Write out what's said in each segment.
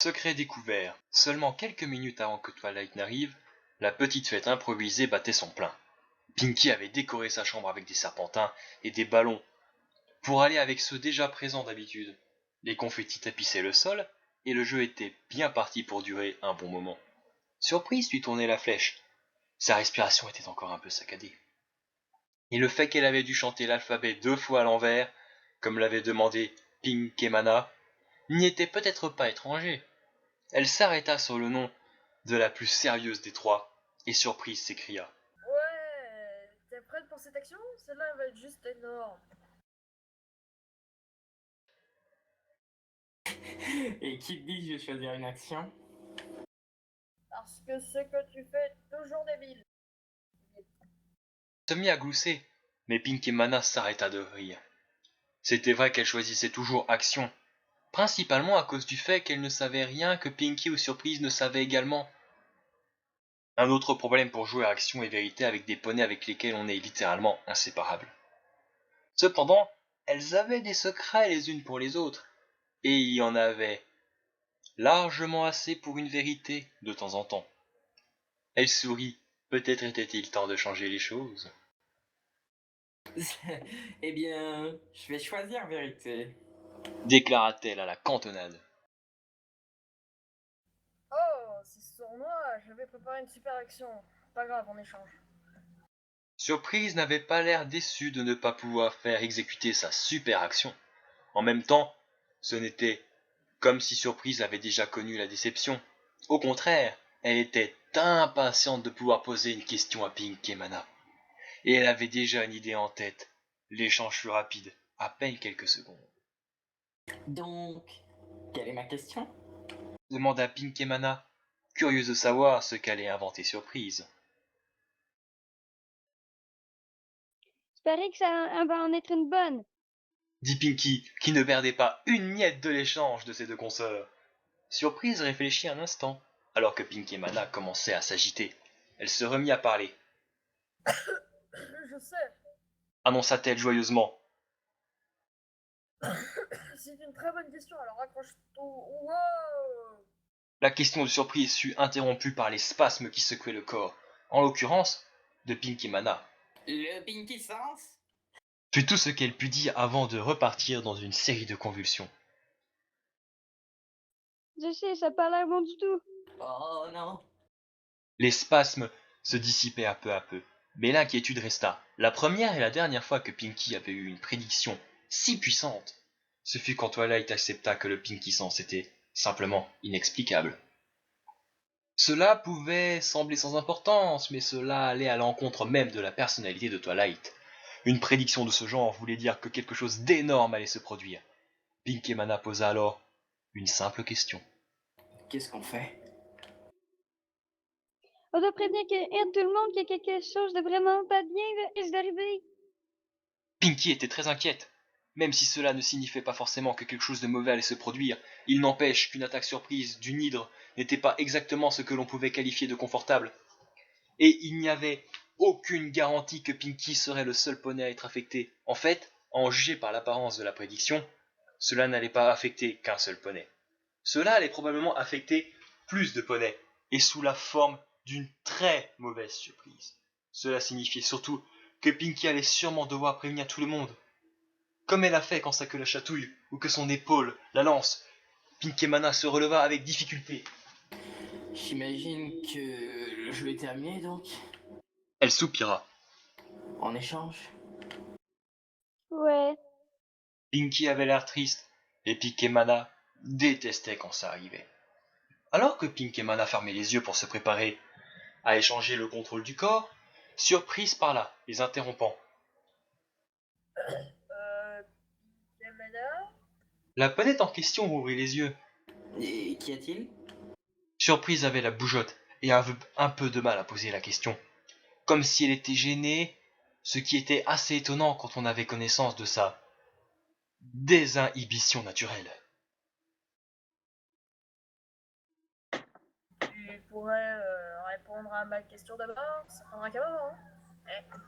Secret découvert. Seulement quelques minutes avant que Twilight n'arrive, la petite fête improvisée battait son plein. Pinkie avait décoré sa chambre avec des serpentins et des ballons pour aller avec ceux déjà présents d'habitude. Les confettis tapissaient le sol et le jeu était bien parti pour durer un bon moment. Surprise lui tournait la flèche. Sa respiration était encore un peu saccadée. Et le fait qu'elle avait dû chanter l'alphabet 2 fois à l'envers, comme l'avait demandé Pinkemana, n'y était peut-être pas étranger. Elle s'arrêta sur le nom de la plus sérieuse des trois, et surprise s'écria. Ouais, t'es prête pour cette action? Celle-là va être juste énorme. Et qui te dit que je vais choisir une action? Parce que ce que tu fais est toujours débile. Se mit à glousser, mais Pinkemana s'arrêta de rire. C'était vrai qu'elle choisissait toujours action, principalement à cause du fait qu'elle ne savait rien que Pinkie ou Surprise ne savaient également. Un autre problème pour jouer à action et vérité avec des poneys avec lesquels on est littéralement inséparables. Cependant, elles avaient des secrets les unes pour les autres, et il y en avait largement assez pour une vérité de temps en temps. Elle sourit, peut-être était-il temps de changer les choses. Eh bien, je vais choisir vérité. Déclara-t-elle à la cantonade. Oh, c'est sournois, j'avais préparé une super action. Pas grave, on échange. Surprise n'avait pas l'air déçue de ne pas pouvoir faire exécuter sa super action. En même temps, ce n'était comme si Surprise avait déjà connu la déception. Au contraire, elle était impatiente de pouvoir poser une question à Pinkemana. Et elle avait déjà une idée en tête. L'échange fut rapide, à peine quelques secondes. Donc, quelle est ma question? Demanda Pinkemana, curieuse de savoir ce qu'allait inventer Surprise. J'espérais que ça va en être une bonne. Dit Pinky, qui ne perdait pas une miette de l'échange de ses deux consoeurs. Surprise réfléchit un instant, alors que Pinkemana commençait à s'agiter. Elle se remit à parler, Je sais, annonça-t-elle joyeusement. c'est une très bonne question, alors accroche-toi. Wow! La question de Surprise fut interrompue par les spasmes qui secouaient le corps, en l'occurrence de Pinkemana. Le Pinky Sense? Fut tout ce qu'elle put dire avant de repartir dans une série de convulsions. Je sais, ça n'a pas l'air bon du tout. Oh non. Les spasmes se dissipaient à peu, mais l'inquiétude resta. La première et la dernière fois que Pinky avait eu une prédiction si puissante, ce fut quand Twilight accepta que le Pinky Sense était simplement inexplicable. Cela pouvait sembler sans importance, mais cela allait à l'encontre même de la personnalité de Twilight. Une prédiction de ce genre voulait dire que quelque chose d'énorme allait se produire. Pinkemana posa alors une simple question. Qu'est-ce qu'on fait? On doit prévenir tout le monde que quelque chose de vraiment pas bien risque d'arriver. Pinky était très inquiète. Même si cela ne signifiait pas forcément que quelque chose de mauvais allait se produire, il n'empêche qu'une attaque surprise d'une hydre n'était pas exactement ce que l'on pouvait qualifier de confortable. Et il n'y avait aucune garantie que Pinky serait le seul poney à être affecté. En fait, à en juger par l'apparence de la prédiction, cela n'allait pas affecter qu'un seul poney. Cela allait probablement affecter plus de poneys, et sous la forme d'une très mauvaise surprise. Cela signifiait surtout que Pinky allait sûrement devoir prévenir tout le monde. Comme elle a fait quand sa queue la chatouille, ou que son épaule la lance, Pinkemana se releva avec difficulté. J'imagine que le jeu est terminé donc. Elle soupira. En échange. Ouais. Pinky avait l'air triste, et Pinkemana détestait quand ça arrivait. Alors que Pinkemana fermait les yeux pour se préparer à échanger le contrôle du corps, Surprise parla, les interrompant. Yamada? La ponette en question ouvrit les yeux. Et qu'y a-t-il? Surprise avait la bougeotte et un peu de mal à poser la question. Comme si elle était gênée, ce qui était assez étonnant quand on avait connaissance de sa désinhibition naturelle. Tu pourrais répondre à ma question d'abord? Ça prendra qu'un moment, hein?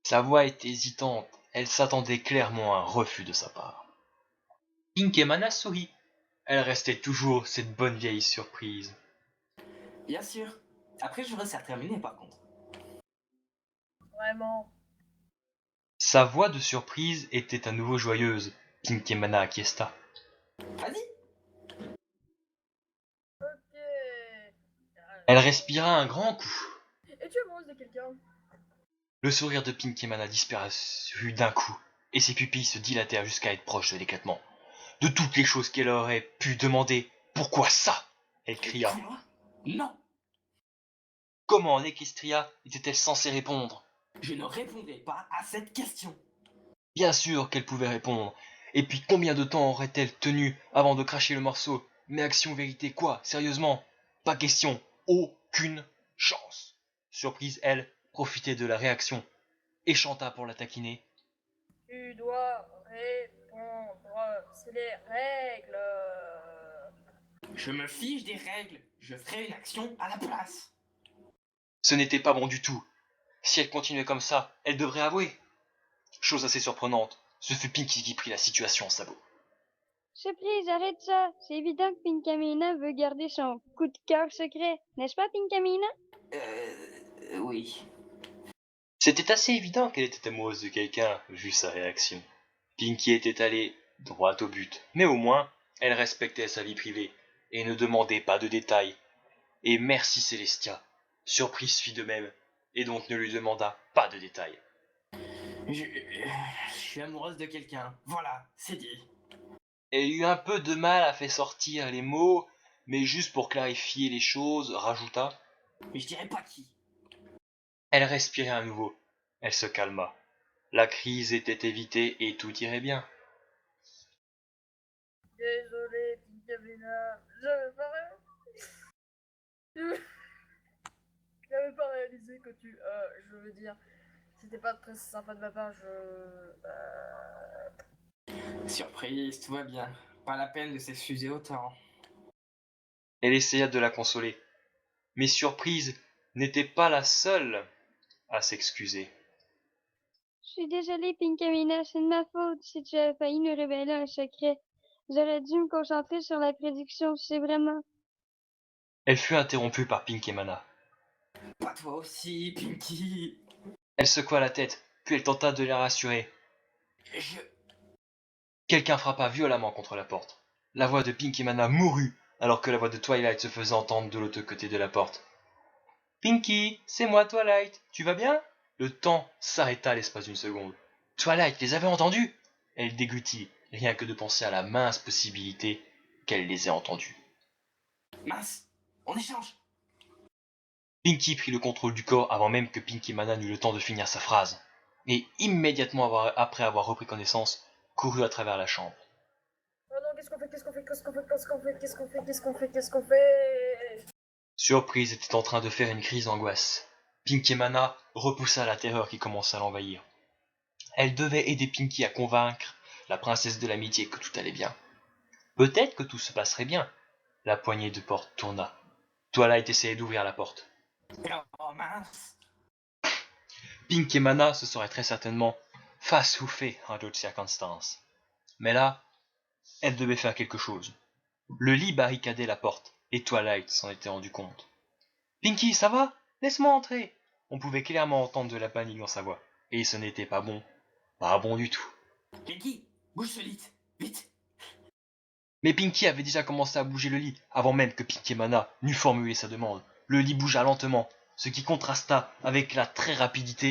Sa voix était hésitante, elle s'attendait clairement à un refus de sa part. Pinkemana sourit. Elle restait toujours cette bonne vieille surprise. Bien sûr. Après, je reste à terminer par contre. Vraiment. Sa voix de surprise était à nouveau joyeuse. Pinkemana acquiesça. Vas-y. Ok. Elle respira un grand coup. Es-tu amoureuse de quelqu'un? Le sourire de Pinkemana disparut d'un coup, et ses pupilles se dilatèrent jusqu'à être proches de l'éclatement. De toutes les choses qu'elle aurait pu demander, pourquoi ça? Elle cria. Quoi? Non. Comment Equestria était-elle censée répondre? Je ne répondrai pas à cette question. Bien sûr qu'elle pouvait répondre. Et puis combien de temps aurait-elle tenu avant de cracher le morceau? Mais action, vérité, quoi? Sérieusement? Pas question. Aucune chance. Surprise, elle, profitait de la réaction et chanta pour la taquiner. Tu dois répondre. C'est les règles. Je me fiche des règles. Je ferai une action à la place. Ce n'était pas bon du tout. Si elle continuait comme ça, elle devrait avouer. Chose assez surprenante, ce fut Pinky qui prit la situation en sabot. Surprise, arrête ça. C'est évident que Pinkamena veut garder son coup de cœur secret. N'est-ce pas, Pinkamena? Oui. C'était assez évident qu'elle était amoureuse de quelqu'un, vu sa réaction. Pinky était allée droit au but, mais au moins, elle respectait sa vie privée et ne demandait pas de détails. Et merci Célestia. Surprise fit de même, et donc ne lui demanda pas de détails. Je suis amoureuse de quelqu'un. Voilà, c'est dit. Elle eut un peu de mal à faire sortir les mots, mais juste pour clarifier les choses, rajouta. Mais je dirais pas qui. Elle respirait à nouveau. Elle se calma. La crise était évitée et tout irait bien. Désolé, Pinkamena. J'avais pas réalisé que tu. Je veux dire. C'était pas très sympa de ma part, Surprise, tout va bien. Pas la peine de s'excuser autant. Elle essaya de la consoler. Mais Surprise n'était pas la seule à s'excuser. Je suis désolée, Pinkamena. C'est de ma faute si tu as failli nous révéler un secret. J'aurais dû me concentrer sur la prédiction, c'est vraiment. Elle fut interrompue par Pinkemana. Pas toi aussi, Pinky. Elle secoua la tête, puis elle tenta de la rassurer. Je... Quelqu'un frappa violemment contre la porte. La voix de Pinkemana mourut, alors que la voix de Twilight se faisait entendre de l'autre côté de la porte. Pinky, c'est moi Twilight, tu vas bien? Le temps s'arrêta à l'espace d'une seconde. Twilight les avait entendus? Elle déglutit, rien que de penser à la mince possibilité qu'elle les ait entendus. Mince, on échange. Pinky prit le contrôle du corps avant même que Pinkemana n'eût le temps de finir sa phrase, et immédiatement après avoir repris connaissance, courut à travers la chambre. Oh non, qu'est-ce qu'on fait? Qu'est-ce qu'on fait? Qu'est-ce qu'on fait? Qu'est-ce qu'on fait? Qu'est-ce qu'on fait? Qu'est-ce qu'on fait? Qu'est-ce qu'on fait? Surprise était en train de faire une crise d'angoisse. Pinkemana repoussa la terreur qui commença à l'envahir. Elle devait aider Pinky à convaincre la princesse de l'amitié que tout allait bien. Peut-être que tout se passerait bien. La poignée de porte tourna. Twilight essayait d'ouvrir la porte. Oh mince. Pinkemana se serait très certainement face-soufflé en d'autres circonstances. Mais là, elle devait faire quelque chose. Le lit barricadait la porte, et Twilight s'en était rendu compte. Pinky, ça va? Laisse-moi entrer. On pouvait clairement entendre de la panique dans sa voix. Et ce n'était pas bon. Pas bon du tout. Pinky, bouge ce lit, vite. Mais Pinky avait déjà commencé à bouger le lit, avant même que Pinkemana n'eût formulé sa demande. Le lit bougea lentement, ce qui contrasta avec la très rapide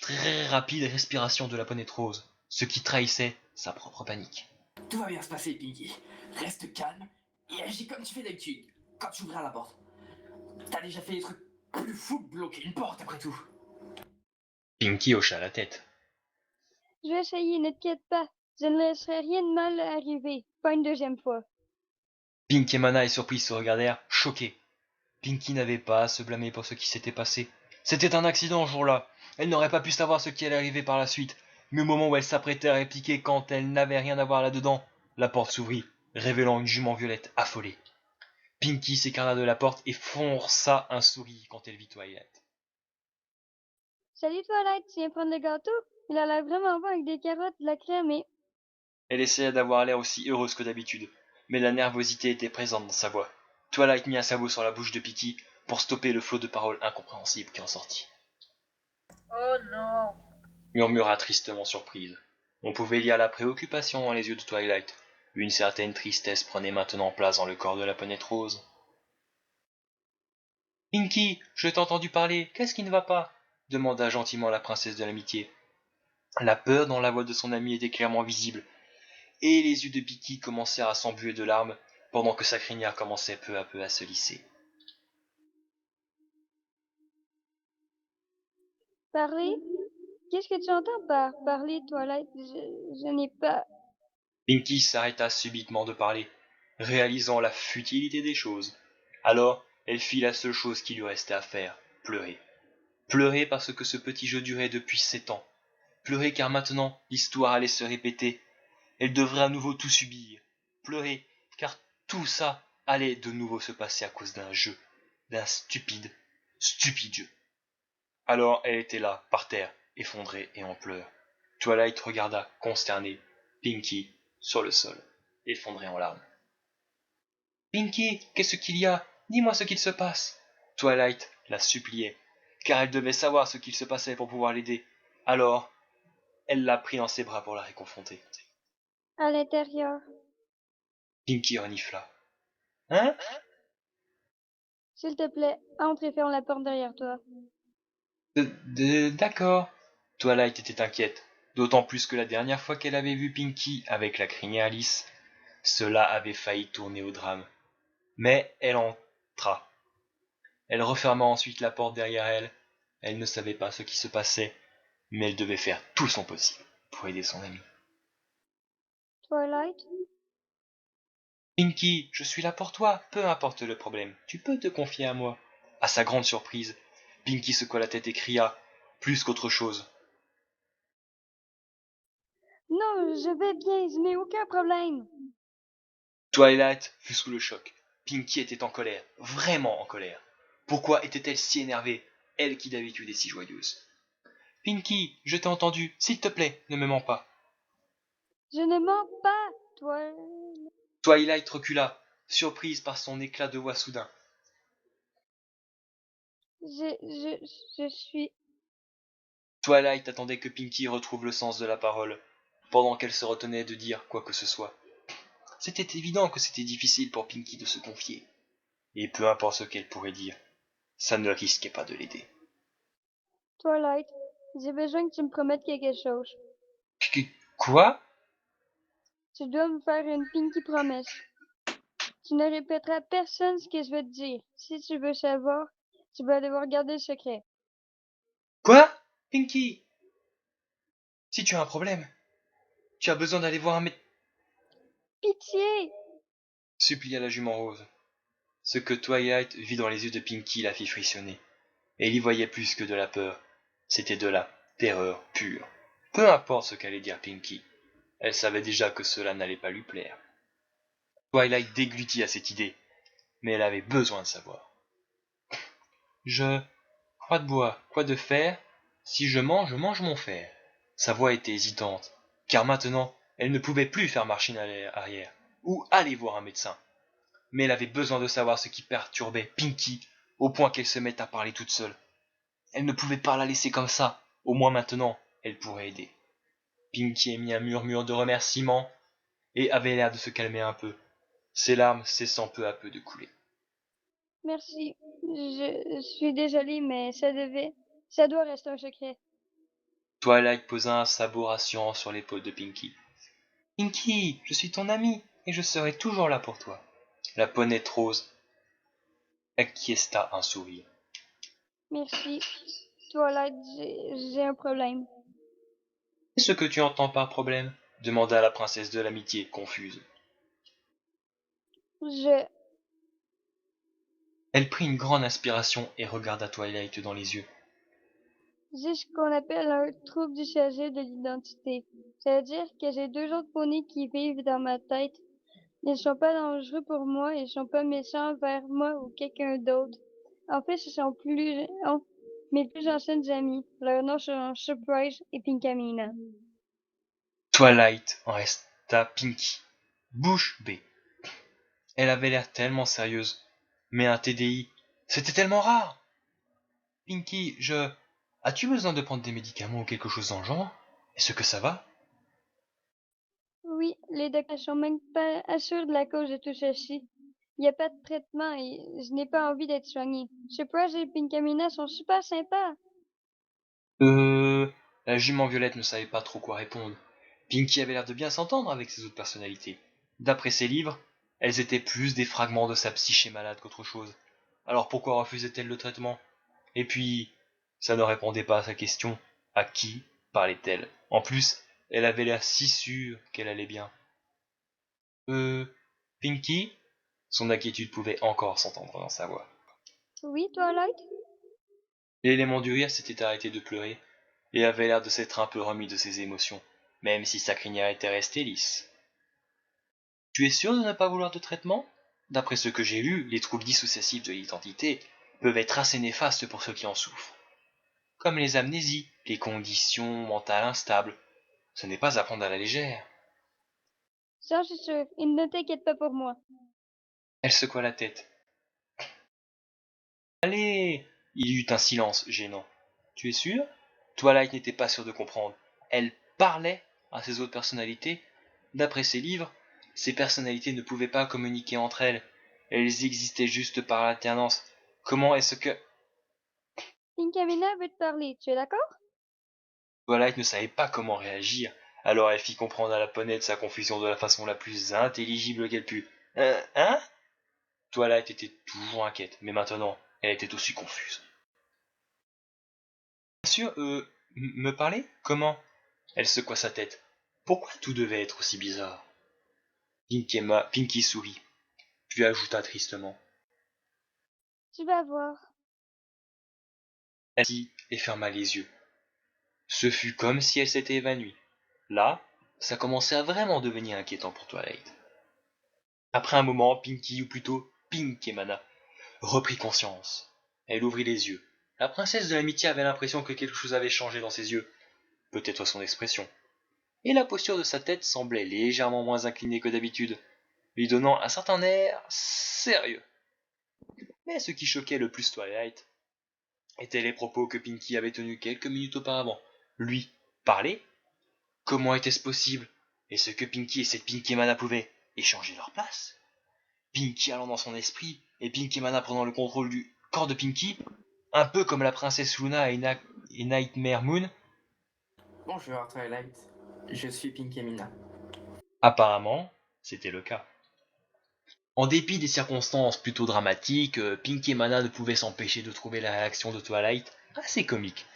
respiration de la poignette rose, ce qui trahissait sa propre panique. Tout va bien se passer, Pinky. Reste calme et agis comme tu fais d'habitude quand tu ouvriras la porte. T'as déjà fait des trucs plus fous que bloquer une porte après tout. Pinky hocha la tête. Je vais essayer, ne t'inquiète pas. Je ne laisserai rien de mal arriver. Pas une deuxième fois. Pinkemana et Surprise se regardèrent, choqués. Pinky n'avait pas à se blâmer pour ce qui s'était passé. C'était un accident ce jour-là. Elle n'aurait pas pu savoir ce qui allait arriver par la suite. Mais au moment où elle s'apprêtait à répliquer quand elle n'avait rien à voir là-dedans, la porte s'ouvrit, révélant une jument violette affolée. Pinky s'écarta de la porte et força un sourire quand elle vit Twilight. Salut Twilight, tu viens prendre le gâteau? Il a l'air vraiment bon avec des carottes, de la crème et... Elle essaya d'avoir l'air aussi heureuse que d'habitude, mais la nervosité était présente dans sa voix. Twilight mit un sabot sur la bouche de Pinky pour stopper le flot de paroles incompréhensibles qui en sortit. Oh non. Murmura tristement surprise. On pouvait lire la préoccupation dans les yeux de Twilight. Une certaine tristesse prenait maintenant place dans le corps de la Ponette Rose. « Pinky, je t'ai entendu parler, qu'est-ce qui ne va pas ?» demanda gentiment la princesse de l'amitié. La peur dans la voix de son amie était clairement visible, et les yeux de Pinky commencèrent à s'embuer de larmes, pendant que sa crinière commençait peu à peu à se lisser. Parler? Qu'est-ce que tu entends par parler, Twilight? Je n'ai pas... Pinky s'arrêta subitement de parler, réalisant la futilité des choses. Alors, elle fit la seule chose qui lui restait à faire, pleurer. Pleurer parce que ce petit jeu durait depuis 7 ans. Pleurer car maintenant, l'histoire allait se répéter. Elle devrait à nouveau tout subir. Pleurer car tout ça allait de nouveau se passer à cause d'un jeu. D'un stupide jeu. Alors elle était là, par terre, effondrée et en pleurs. Twilight regarda, consternée, Pinky sur le sol, effondrée en larmes. Pinky, qu'est-ce qu'il y a? Dis-moi ce qu'il se passe. Twilight la suppliait, car elle devait savoir ce qu'il se passait pour pouvoir l'aider. Alors, elle l'a pris dans ses bras pour la réconfronter. À l'intérieur. Pinky renifla. Hein? S'il te plaît, entre et ferme la porte derrière toi. D'accord. Twilight était inquiète, d'autant plus que la dernière fois qu'elle avait vu Pinky avec la crinière lisse, cela avait failli tourner au drame. Mais elle entra. Elle referma ensuite la porte derrière elle. Elle ne savait pas ce qui se passait, mais elle devait faire tout son possible pour aider son amie. Twilight? Pinky, je suis là pour toi, peu importe le problème. Tu peux te confier à moi. À sa grande surprise, Pinky secoua la tête et cria, plus qu'autre chose. Non, je vais bien, je n'ai aucun problème. Twilight fut sous le choc. Pinky était en colère, vraiment en colère. Pourquoi était-elle si énervée, elle qui d'habitude est si joyeuse? Pinky, je t'ai entendu, s'il te plaît, ne me mens pas. Je ne mens pas, Twilight recula, surprise par son éclat de voix soudain. Je suis... Twilight attendait que Pinky retrouve le sens de la parole, pendant qu'elle se retenait de dire quoi que ce soit. C'était évident que c'était difficile pour Pinky de se confier. Et peu importe ce qu'elle pourrait dire, ça ne risquait pas de l'aider. Twilight, j'ai besoin que tu me promettes quelque chose. Quoi? Tu dois me faire une pinky promesse. Tu ne répéteras à personne ce que je vais te dire. Si tu veux savoir, tu vas devoir garder le secret. Quoi? Pinky? Si tu as un problème, tu as besoin d'aller voir un médecin. Pitié! Supplia la jument rose. Ce que Twilight vit dans les yeux de Pinky la fit frissonner. Et il y voyait plus que de la peur. C'était de la terreur pure. Peu importe ce qu'allait dire Pinky, elle savait déjà que cela n'allait pas lui plaire. Twilight déglutit à cette idée, mais elle avait besoin de savoir. Je... Quoi de bois, quoi de fer? Si je mange mon fer. Sa voix était hésitante, car maintenant, elle ne pouvait plus faire machine arrière, ou aller voir un médecin. Mais elle avait besoin de savoir ce qui perturbait Pinky, au point qu'elle se mette à parler toute seule. Elle ne pouvait pas la laisser comme ça, au moins maintenant, elle pourrait aider. Pinky émit un murmure de remerciement, et avait l'air de se calmer un peu, ses larmes cessant peu à peu de couler. Merci. Je suis désolée, mais ça doit rester un secret. Twilight posa un sabot rassurant sur l'épaule de Pinky. Pinky, je suis ton ami, et je serai toujours là pour toi. La Ponette Rose acquiesça un sourire. Merci. Twilight, j'ai un problème. Qu'est-ce que tu entends par problème? Demanda la princesse de l'amitié, confuse. Je... Elle prit une grande inspiration et regarda Twilight dans les yeux. J'ai ce qu'on appelle un trouble dissociatif de l'identité. Ça veut dire que j'ai deux autres poneys qui vivent dans ma tête. Ils ne sont pas dangereux pour moi, ils ne sont pas méchants envers moi ou quelqu'un d'autre. En fait, ce sont mes plus anciennes amies. Leurs noms sont Surprise et Pinkamena. Twilight en resta Pinky, bouche bée. Elle avait l'air tellement sérieuse. Mais un TDI, c'était tellement rare. Pinky, As-tu besoin de prendre des médicaments ou quelque chose dans le genre? Est-ce que ça va? Oui, les docteurs sont même pas assurés de la cause de tout ceci. Il n'y a pas de traitement et je n'ai pas envie d'être soignée. Surprise et Pinkamina sont super sympas. Euh... La jument Violette ne savait pas trop quoi répondre. Pinky avait l'air de bien s'entendre avec ses autres personnalités. D'après ses livres, elles étaient plus des fragments de sa psyché malade qu'autre chose. Alors pourquoi refusait-elle le traitement? Et puis, ça ne répondait pas à sa question. À qui parlait-elle? En plus, elle avait l'air si sûre qu'elle allait bien. Pinky? Son inquiétude pouvait encore s'entendre dans sa voix. Oui, Twilight? L'élément du rire s'était arrêté de pleurer et avait l'air de s'être un peu remis de ses émotions, même si sa crinière était restée lisse. Tu es sûr de ne pas vouloir de traitement? D'après ce que j'ai lu, les troubles dissociatifs de l'identité peuvent être assez néfastes pour ceux qui en souffrent. Comme les amnésies, les conditions mentales instables. Ce n'est pas à prendre à la légère. J'en suis sûre. Et ne t'inquiète pas pour moi. Elle secoua la tête. Allez! Il y eut un silence gênant. Tu es sûr? Twilight n'était pas sûre de comprendre. Elle parlait à ses autres personnalités. D'après ses livres, ces personnalités ne pouvaient pas communiquer entre elles. Elles existaient juste par alternance. Comment est-ce que... Pinkamina veut te parler. Tu es d'accord? Twilight ne savait pas comment réagir. Alors elle fit comprendre à la ponette sa confusion de la façon la plus intelligible qu'elle put. Hein? Twilight était toujours inquiète, mais maintenant, elle était aussi confuse. Bien sûr, me parler? Comment? Elle secoua sa tête. Pourquoi tout devait être aussi bizarre? Pinky sourit, puis ajouta tristement. Tu vas voir. Elle dit et ferma les yeux. Ce fut comme si elle s'était évanouie. Là, ça commençait à vraiment devenir inquiétant pour Twilight. Après un moment, Pinky, ou plutôt Pink et Mana, reprit conscience. Elle ouvrit les yeux. La princesse de l'amitié avait l'impression que quelque chose avait changé dans ses yeux, peut-être son expression. Et la posture de sa tête semblait légèrement moins inclinée que d'habitude, lui donnant un certain air sérieux. Mais ce qui choquait le plus Twilight étaient les propos que Pinky avait tenus quelques minutes auparavant. Lui, parler? Comment était-ce possible? Est-ce que Pinky et cette Pinky Mana pouvaient échanger leur place? Pinky allant dans son esprit, et Pinky Mana prenant le contrôle du corps de Pinky, un peu comme la princesse Luna et Nightmare Moon? Bonjour Twilight, je suis Pinkemina. Apparemment, c'était le cas. En dépit des circonstances plutôt dramatiques, Pinky Mana ne pouvait s'empêcher de trouver la réaction de Twilight assez comique.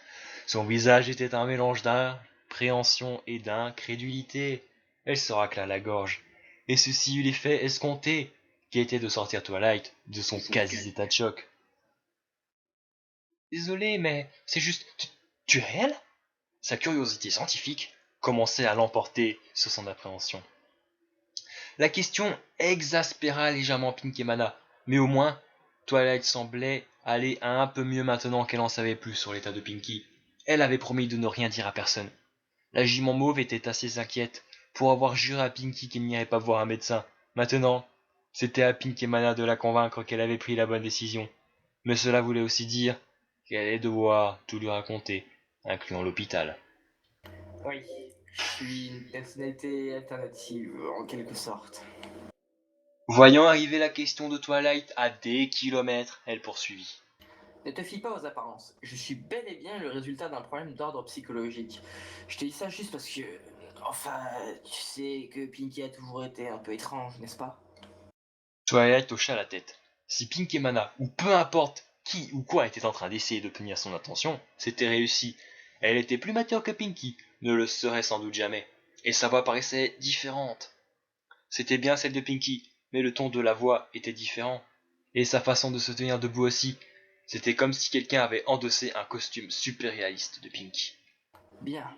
Son visage était un mélange d'impréhension et d'incrédulité. Elle se racla la gorge, et ceci eut l'effet escompté, qui était de sortir Twilight de son quasi-état de choc. Désolé, mais c'est juste... Tu es réel? Sa curiosité scientifique commençait à l'emporter sur son appréhension. La question exaspéra légèrement Pink et Mana, mais au moins, Twilight semblait aller un peu mieux maintenant qu'elle en savait plus sur l'état de Pinky. Elle avait promis de ne rien dire à personne. La jument mauve était assez inquiète pour avoir juré à Pinky qu'elle n'irait pas voir un médecin. Maintenant, c'était à Pink et Mana de la convaincre qu'elle avait pris la bonne décision. Mais cela voulait aussi dire qu'elle allait devoir tout lui raconter, incluant l'hôpital. Oui, je suis une personnalité alternative, en quelque sorte. Voyant arriver la question de Twilight à des kilomètres, elle poursuivit. Ne te fie pas aux apparences. Je suis bel et bien le résultat d'un problème d'ordre psychologique. Je te dis ça juste parce que... Enfin, tu sais que Pinky a toujours été un peu étrange, n'est-ce pas? Twilight hocha la tête. Si Pink et Mana, ou peu importe qui ou quoi était en train d'essayer d'obtenir son attention, c'était réussi. Elle était plus mature que Pinky, ne le serait sans doute jamais, et sa voix paraissait différente. C'était bien celle de Pinky, mais le ton de la voix était différent, et sa façon de se tenir debout aussi. C'était comme si quelqu'un avait endossé un costume super réaliste de Pinky. Bien.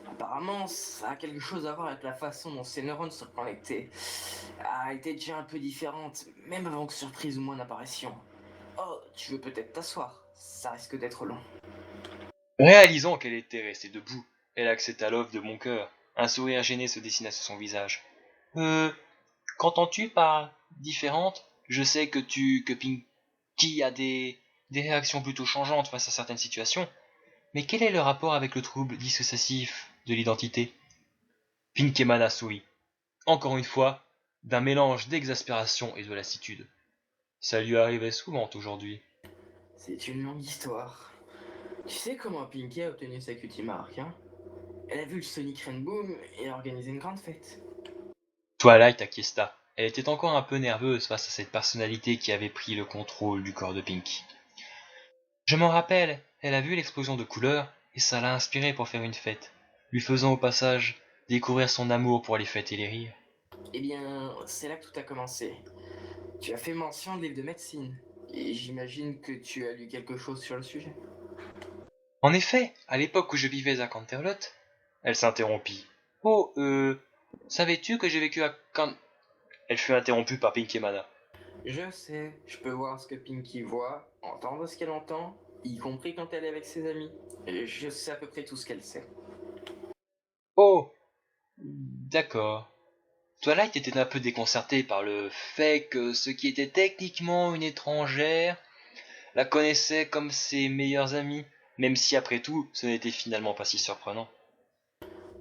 Apparemment, ça a quelque chose à voir avec la façon dont ces neurones sont connectés. A été déjà un peu différente, même avant que surprise ou moins d'apparition. Oh, tu veux peut-être t'asseoir. Ça risque d'être long. Réalisant qu'elle était restée debout, elle accepta l'offre de bon cœur. Un sourire gêné se dessina sur son visage. Qu'entends-tu par différente. Je sais que Pinky a des réactions plutôt changeantes face à certaines situations, mais quel est le rapport avec le trouble dissociatif de l'identité? Pinky Mana sourit. Encore une fois, d'un mélange d'exaspération et de lassitude. Ça lui arrivait souvent aujourd'hui. C'est une longue histoire. Tu sais comment Pinky a obtenu sa cutie marque, hein? Elle a vu le Sonic Rainboom et a organisé une grande fête. Twilight acquiesça. Elle était encore un peu nerveuse face à cette personnalité qui avait pris le contrôle du corps de Pinky. Je m'en rappelle, elle a vu l'explosion de couleurs et ça l'a inspirée pour faire une fête, lui faisant au passage découvrir son amour pour les fêtes et les rires. Eh bien, c'est là que tout a commencé. Tu as fait mention de livres de médecine. Et j'imagine que tu as lu quelque chose sur le sujet. En effet, à l'époque où je vivais à Canterlot, elle s'interrompit. Oh, savais-tu que j'ai vécu à Can... Elle fut interrompue par Pinky Mana. Je sais, je peux voir ce que Pinky voit, entendre ce qu'elle entend, y compris quand elle est avec ses amis. Et je sais à peu près tout ce qu'elle sait. Oh, d'accord. Twilight était un peu déconcertée par le fait que ce qui était techniquement une étrangère la connaissait comme ses meilleurs amis, même si après tout, ce n'était finalement pas si surprenant.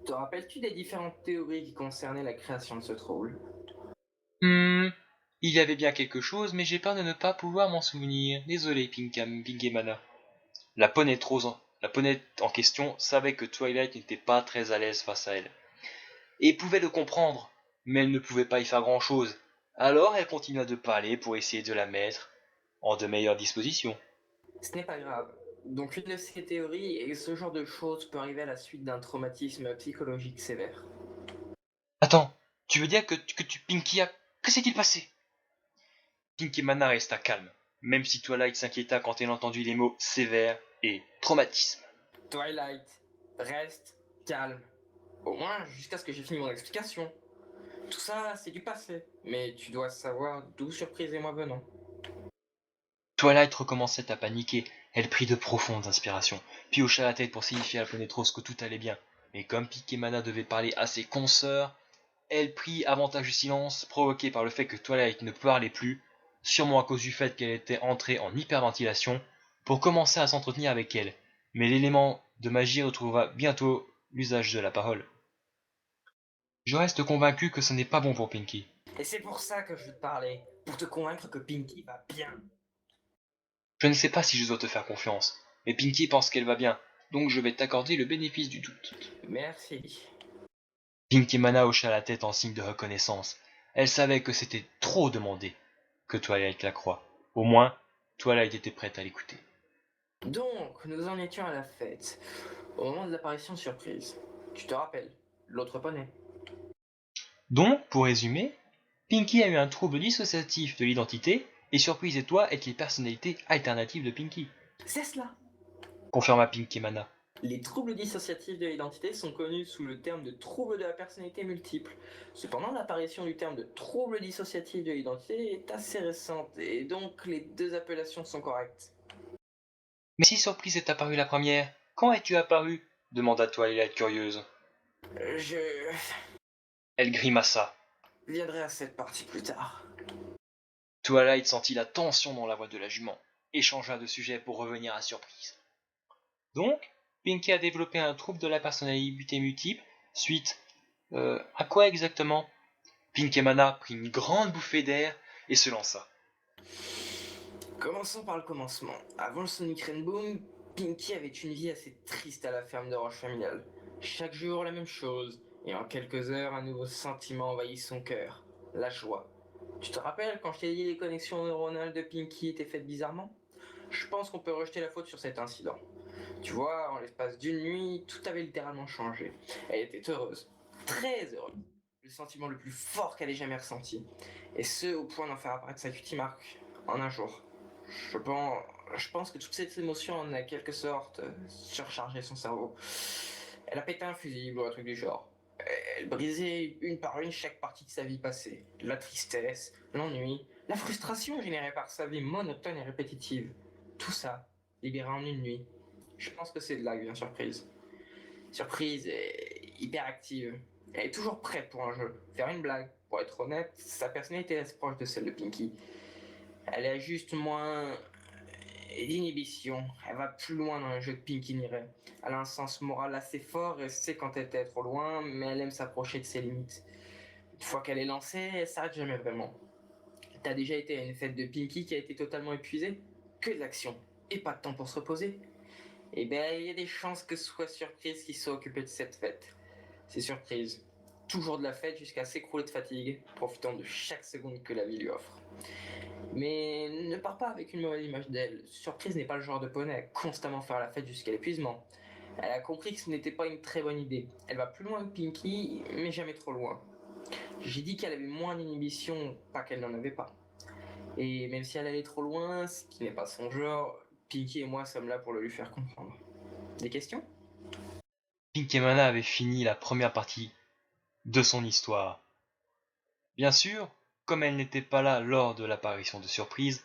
Te rappelles-tu des différentes théories qui concernaient la création de ce trouble? Hmm, il y avait bien quelque chose, mais j'ai peur de ne pas pouvoir m'en souvenir. Désolé, Pinky Mana. La poney en question savait que Twilight n'était pas très à l'aise face à elle, et pouvait le comprendre, mais elle ne pouvait pas y faire grand-chose. Alors elle continua de parler pour essayer de la mettre en de meilleures dispositions. Ce n'est pas grave. Donc une de ces théories est que ce genre de choses peut arriver à la suite d'un traumatisme psychologique sévère. Attends, tu veux dire Pinky a... Que s'est-il passé? Pinky Mana resta calme, même si Twilight s'inquiéta quand elle entendit les mots sévère et traumatisme. Twilight, reste calme. Au moins jusqu'à ce que j'ai fini mon explication. Tout ça, c'est du passé. Mais tu dois savoir d'où surprise et moi venons. Twilight recommençait à paniquer. Elle prit de profondes inspirations, puis hocha la tête pour signifier à Ponetros que tout allait bien. Mais comme Pinky Mana devait parler à ses consoeurs, elle prit avantage du silence, provoqué par le fait que Twilight ne parlait plus, sûrement à cause du fait qu'elle était entrée en hyperventilation, pour commencer à s'entretenir avec elle. Mais l'élément de magie retrouva bientôt l'usage de la parole. Je reste convaincu que ce n'est pas bon pour Pinky. Et c'est pour ça que je veux te parler. Pour te convaincre que Pinky va bien. Je ne sais pas si je dois te faire confiance, mais Pinky pense qu'elle va bien, donc je vais t'accorder le bénéfice du doute. Merci. Pinky Mana hocha la tête en signe de reconnaissance. Elle savait que c'était trop demandé que Twilight la croie. Au moins, Twilight était prête à l'écouter. Donc, nous en étions à la fête. Au moment de l'apparition surprise. Tu te rappelles, l'autre poney. Donc, pour résumer, Pinky a eu un trouble dissociatif de l'identité, et Surprise et toi êtes les personnalités alternatives de Pinky, C'est cela. confirma Pinky Mana. Les troubles dissociatifs de l'identité sont connus sous le terme de trouble de la personnalité multiple. Cependant, l'apparition du terme de trouble dissociatif de l'identité est assez récente, et donc les deux appellations sont correctes. Mais si Surprise est apparue la première, quand es-tu apparue demanda Twilight curieuse. Je Elle grimaça. viendrai à cette partie plus tard. Twilight sentit la tension dans la voix de la jument, et changea de sujet pour revenir à Surprise. Donc, Pinky a développé un trouble de la personnalité multiple, suite... à quoi exactement? Pinky Mana prit une grande bouffée d'air et se lança. Commençons par le commencement. Avant le Sonic Rainboom, Pinky avait une vie assez triste à la ferme de Roche Familiale. Chaque jour la même chose, et en quelques heures un nouveau sentiment envahit son cœur, la joie. Tu te rappelles quand je t'ai dit les connexions neuronales de Pinky étaient faites bizarrement? Je pense qu'on peut rejeter la faute sur cet incident. Tu vois, en l'espace d'une nuit, tout avait littéralement changé. Elle était heureuse, très heureuse. Le sentiment le plus fort qu'elle ait jamais ressenti. Et ce, au point d'en faire apparaître sa cutie marque en un jour. Je pense que toute cette émotion en a quelque sorte surchargé son cerveau. Elle a pété un fusible ou un truc du genre. Elle brisait une par une chaque partie de sa vie passée. La tristesse, l'ennui, la frustration générée par sa vie monotone et répétitive. Tout ça, libéré en une nuit. Je pense que c'est de là que vient Surprise. Surprise est hyper active. Elle est toujours prête pour un jeu, faire une blague, Pour être honnête, sa personnalité reste proche de celle de Pinky. Elle a juste moins d'inhibition. Elle va plus loin dans le jeu que Pinky n'irait. Elle a un sens moral assez fort et sait quand elle est trop loin, mais elle aime s'approcher de ses limites. Une fois qu'elle est lancée, elle s'arrête jamais vraiment. T'as déjà été à une fête de Pinky qui a été totalement épuisée? Que de l'action et pas de temps pour se reposer. Eh ben, il y a des chances que ce soit Surprise qui soit occupé de cette fête. C'est Surprise. Toujours de la fête jusqu'à s'écrouler de fatigue, profitant de chaque seconde que la vie lui offre. Mais ne pars pas avec une mauvaise image d'elle. Surprise n'est pas le genre de poney à constamment faire la fête jusqu'à l'épuisement. Elle a compris que ce n'était pas une très bonne idée. Elle va plus loin que Pinky, mais jamais trop loin. J'ai dit qu'elle avait moins d'inhibition, pas qu'elle n'en avait pas. Et même si elle allait trop loin, ce qui n'est pas son genre, Pinky et moi sommes là pour le lui faire comprendre. Des questions? Pinky et Mana avaient fini la première partie de son histoire. Bien sûr, comme elle n'était pas là lors de l'apparition de Surprise,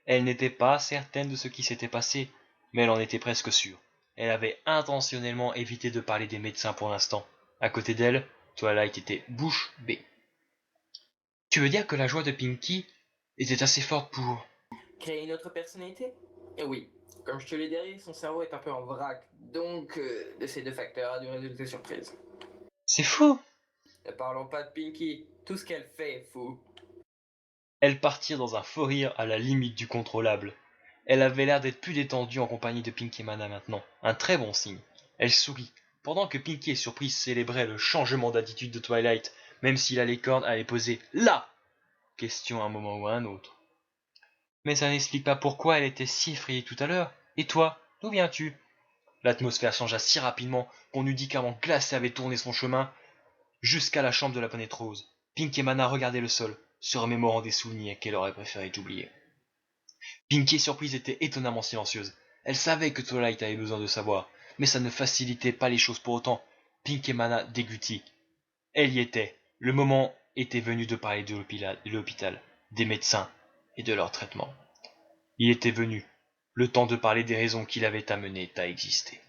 elle n'était pas certaine de ce qui s'était passé, mais elle en était presque sûre. Elle avait intentionnellement évité de parler des médecins pour l'instant. À côté d'elle, Twilight était bouche bée. Tu veux dire que la joie de Pinky était assez forte pour... Créer une autre personnalité? Et oui, comme je te l'ai dit, son cerveau est un peu en vrac, donc de ces deux facteurs a dû résulter surprise. C'est fou! Ne parlons pas de Pinky, tout ce qu'elle fait est fou. Elles partirent dans un faux rire à la limite du contrôlable. Elle avait l'air d'être plus détendue en compagnie de Pinky et Mana maintenant, un très bon signe. Elle sourit, pendant que Pinky et Surprise célébraient le changement d'attitude de Twilight, même si la licorne allait poser LA question à un moment ou à un autre. Mais ça n'explique pas pourquoi elle était si effrayée tout à l'heure. Et toi, d'où viens-tu? L'atmosphère changea si rapidement qu'on eût dit qu'un vent glacé avait tourné son chemin jusqu'à la chambre de la planète rose. Pinky et Mana regardaient le sol, se remémorant des souvenirs qu'elle aurait préféré oublier. Pinky et Surprise étaient étonnamment silencieuses. Elle savait que Twilight avait besoin de savoir, mais ça ne facilitait pas les choses pour autant. Pinky et Mana déglutit. Elle y était. Le moment était venu de parler de l'hôpital, des médecins et de leur traitement. Il était venu. Le temps de parler des raisons qui l'avaient amené à exister.